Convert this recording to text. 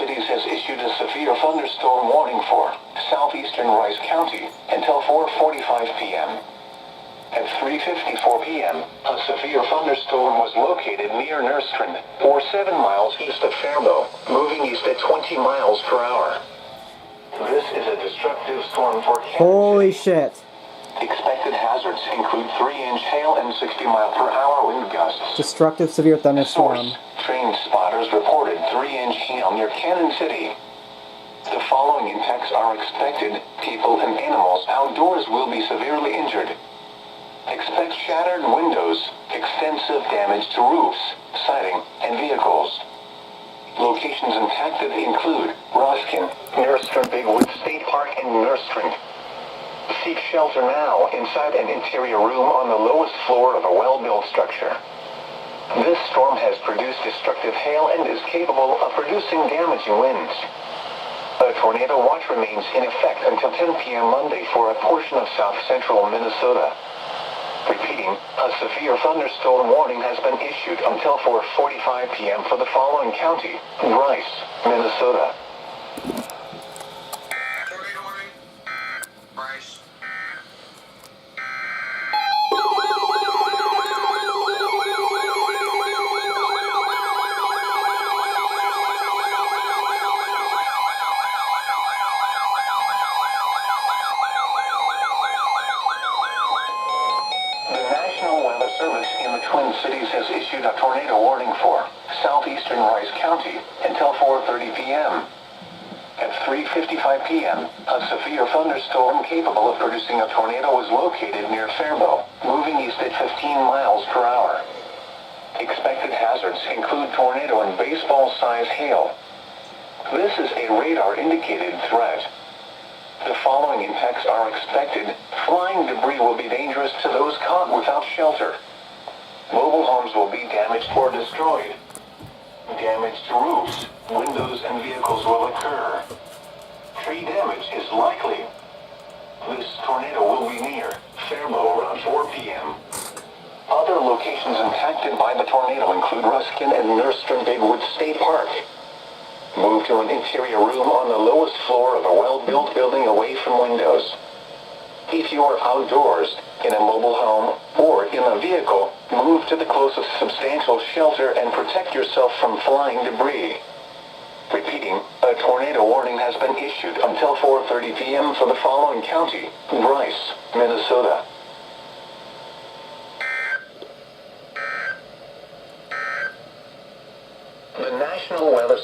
Cities has issued a severe thunderstorm warning for southeastern Rice County until 4:45 p.m. At 3:54 p.m., a severe thunderstorm was located near Nerstrand, or 7 miles east of Faribault, moving east at 20 miles per hour. This is a destructive storm for Kansas Holy City. shit. Expected hazards include 3-inch hail and 60-mile-per-hour wind gusts. Destructive severe thunderstorm. Source: trained spotters reported 3-inch hail near Kansas City. The following impacts are expected. People and animals outdoors will be severely injured. Expect shattered windows, extensive damage to roofs, siding, and vehicles. Locations impacted include Ruskin, Nerstrand Bigwood State Park, and Nerstrand. Seek shelter now inside an interior room on the lowest floor of a well-built structure. This storm has produced destructive hail and is capable of producing damaging winds. A tornado watch remains in effect until 10 p.m. Monday for a portion of south-central Minnesota. Repeating, a severe thunderstorm warning has been issued until 4:45 p.m. for the following county: Rice, Minnesota. Tornado warning. Rice. The National Weather Service in the Twin Cities has issued a tornado warning for southeastern Rice County until 4:30 p.m. At 3:55 p.m., a severe thunderstorm capable of producing a tornado was located near Faribault, moving east at 15 miles per hour. Expected hazards include tornado and baseball-sized hail. This is a radar-indicated threat. The following impacts are expected. Flying debris will be dangerous to those caught without shelter. Mobile homes will be damaged or destroyed. Damage to roofs, windows, and vehicles will occur. Tree damage is likely. This tornado will be near Faribault around 4 p.m. Other locations impacted by the tornado include Ruskin and Nerstrand Bigwood State Park. Move to an interior room on the lowest floor of a well-built building away from windows. If you are outdoors, in a mobile home, or in a vehicle, move to the closest substantial shelter and protect yourself from flying debris. Repeating, a tornado warning has been issued until 4:30 p.m. for the following county: Rice, Minnesota. The National Weather